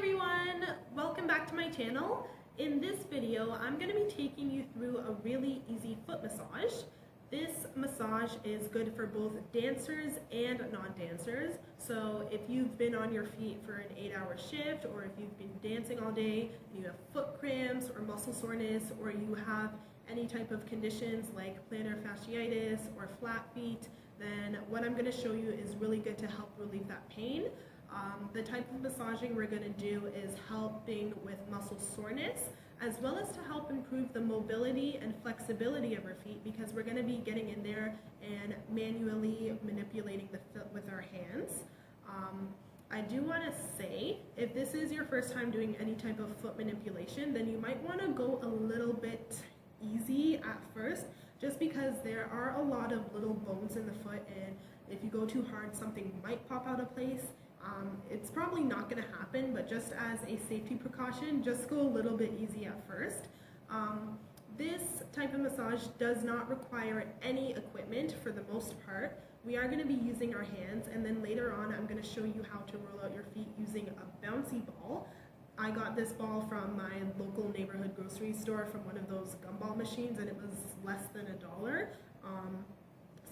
everyone, welcome back to my channel. In this video, I'm going to be taking you through a really easy foot massage. This massage is good for both dancers and non-dancers. So if you've been on your feet for an 8-hour shift, or if you've been dancing all day and you have foot cramps or muscle soreness, or you have any type of conditions like plantar fasciitis or flat feet, then what I'm going to show you is really good to help relieve that pain. The type of massaging we're going to do is helping with muscle soreness, as well as to help improve the mobility and flexibility of our feet, because we're going to be getting in there and manually manipulating the foot with our hands. I do want to say, if this is your first time doing any type of foot manipulation, then you might want to go a little bit easy at first, just because there are a lot of little bones in the foot, and if you go too hard, something might pop out of place. It's probably not going to happen, but just as a safety precaution, just go a little bit easy at first. This type of massage does not require any equipment for the most part. We are going to be using our hands, and then later on I'm going to show you how to roll out your feet using a bouncy ball. I got this ball from my local neighborhood grocery store from one of those gumball machines, and it was less than $1.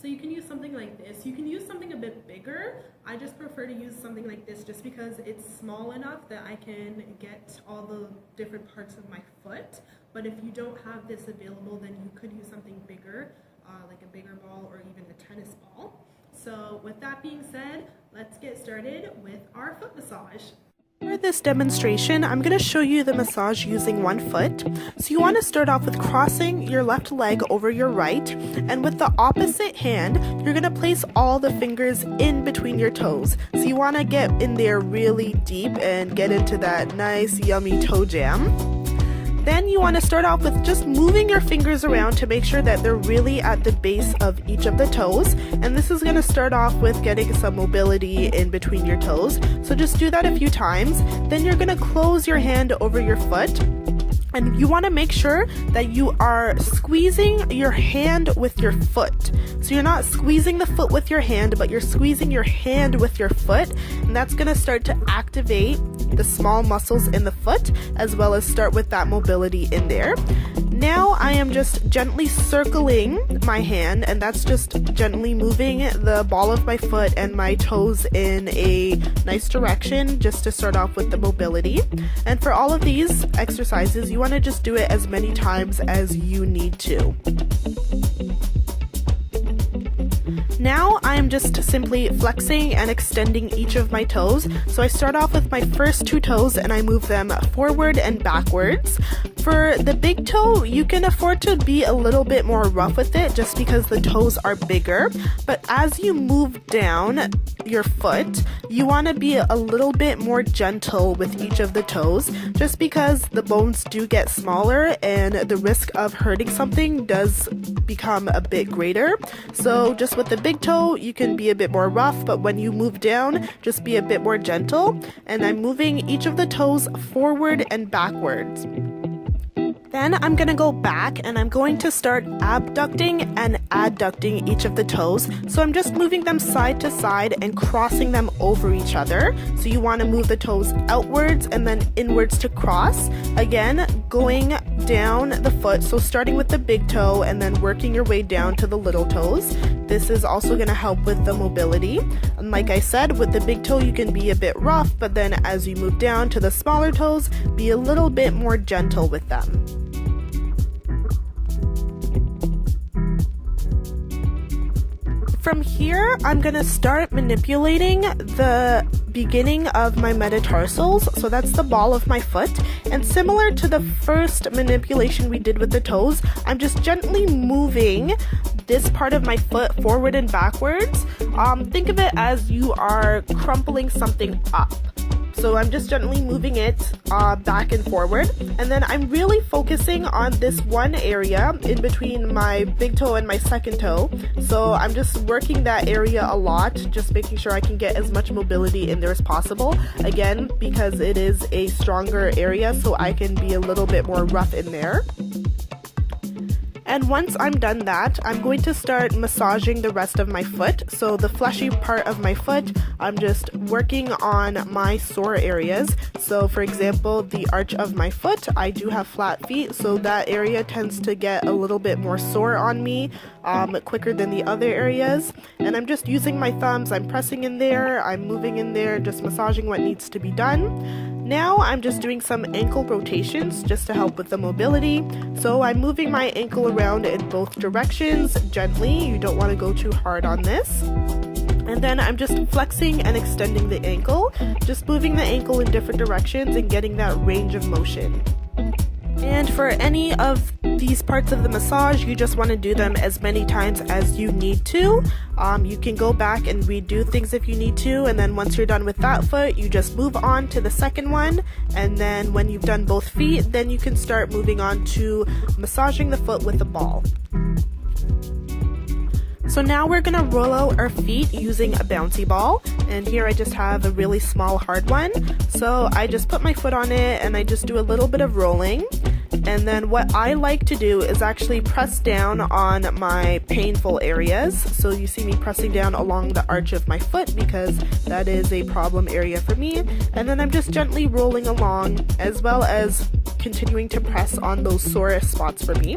So you can use something like this. You can use something a bit bigger. I just prefer to use something like this just because it's small enough that I can get all the different parts of my foot. But if you don't have this available, then you could use something bigger, like a bigger ball or even a tennis ball. So with that being said, let's get started with our foot massage. For this demonstration, I'm going to show you the massage using one foot. So you want to start off with crossing your left leg over your right, and with the opposite hand, you're going to place all the fingers in between your toes. So you want to get in there really deep and get into that nice yummy toe jam. Then you want to start off with just moving your fingers around to make sure that they're really at the base of each of the toes. And this is going to start off with getting some mobility in between your toes. So just do that a few times. Then you're going to close your hand over your foot. And you want to make sure that you are squeezing your hand with your foot. So you're not squeezing the foot with your hand, but you're squeezing your hand with your foot. And that's going to start to activate the small muscles in the foot, as well as start with that mobility in there. Now I am just gently circling my hand, and that's just gently moving the ball of my foot and my toes in a nice direction, just to start off with the mobility. And for all of these exercises, you want to just do it as many times as you need to. Now I'm just simply flexing and extending each of my toes. So I start off with my first 2 toes and I move them forward and backwards. For the big toe, you can afford to be a little bit more rough with it just because the toes are bigger. But as you move down your foot, you want to be a little bit more gentle with each of the toes, just because the bones do get smaller and the risk of hurting something does become a bit greater. So just with the big toe, you can be a bit more rough, but when you move down, just be a bit more gentle. And I'm moving each of the toes forward and backwards. Then I'm going to go back and I'm going to start abducting and adducting each of the toes. So I'm just moving them side to side and crossing them over each other. So you want to move the toes outwards and then inwards to cross. Again, going down the foot, so starting with the big toe and then working your way down to the little toes. This is also going to help with the mobility. And like I said, with the big toe you can be a bit rough, but then as you move down to the smaller toes, be a little bit more gentle with them. From here, I'm going to start manipulating the beginning of my metatarsals, so that's the ball of my foot. And similar to the first manipulation we did with the toes, I'm just gently moving this part of my foot forward and backwards. Think of it as you are crumpling something up. So I'm just gently moving it back and forward, and then I'm really focusing on this one area in between my big toe and my second toe. So I'm just working that area a lot, just making sure I can get as much mobility in there as possible. Again, because it is a stronger area, so I can be a little bit more rough in there. And once I'm done that, I'm going to start massaging the rest of my foot. So the fleshy part of my foot, I'm just working on my sore areas. So for example, the arch of my foot, I do have flat feet, so that area tends to get a little bit more sore on me quicker than the other areas. And I'm just using my thumbs, I'm pressing in there, I'm moving in there, just massaging what needs to be done. Now I'm just doing some ankle rotations just to help with the mobility. So I'm moving my ankle around in both directions gently. You don't want to go too hard on this. And then I'm just flexing and extending the ankle, just moving the ankle in different directions and getting that range of motion. And for any of these parts of the massage, you just want to do them as many times as you need to. You can go back and redo things if you need to, and then once you're done with that foot, you just move on to the second one, and then when you've done both feet, then you can start moving on to massaging the foot with the ball. So now we're going to roll out our feet using a bouncy ball, and here I just have a really small hard one. So I just put my foot on it and I just do a little bit of rolling. And then what I like to do is actually press down on my painful areas. So you see me pressing down along the arch of my foot because that is a problem area for me. And then I'm just gently rolling along, as well as continuing to press on those sorest spots for me.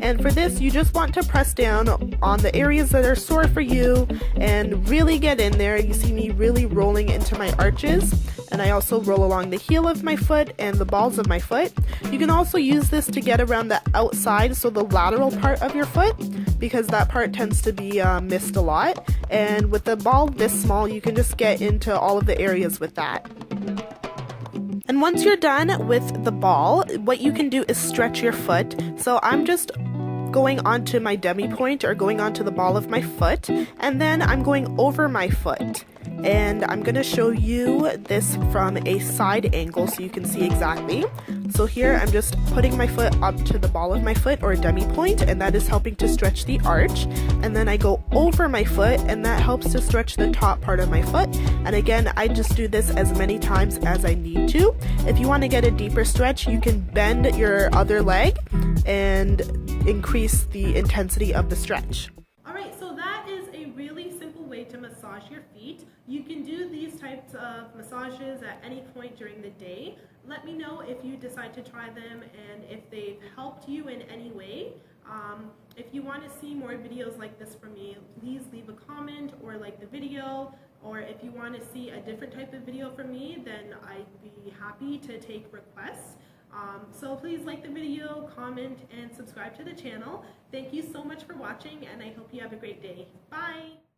And for this, you just want to press down on the areas that are sore for you and really get in there. You see me really rolling into my arches, and I also roll along the heel of my foot and the balls of my foot. You can also use this to get around the outside, so the lateral part of your foot, because that part tends to be missed a lot. And with the ball this small, you can just get into all of the areas with that. And once you're done with the ball, what you can do is stretch your foot. So I'm just going onto my demi point, or going onto the ball of my foot, and then I'm going over my foot. And I'm going to show you this from a side angle so you can see exactly. So here I'm just putting my foot up to the ball of my foot, or demi point, and that is helping to stretch the arch. And then I go over my foot, and that helps to stretch the top part of my foot. And again, I just do this as many times as I need to. If you want to get a deeper stretch, you can bend your other leg and increase the intensity of the stretch. Alright, so that is a really simple way to massage your feet. You can do these types of massages at any point during the day. Let me know if you decide to try them and if they've helped you in any way. If you want to see more videos like this from me, please leave a comment or like the video. Or if you want to see a different type of video from me, then I'd be happy to take requests. So please like the video, comment, and subscribe to the channel. Thank you so much for watching, and I hope you have a great day. Bye!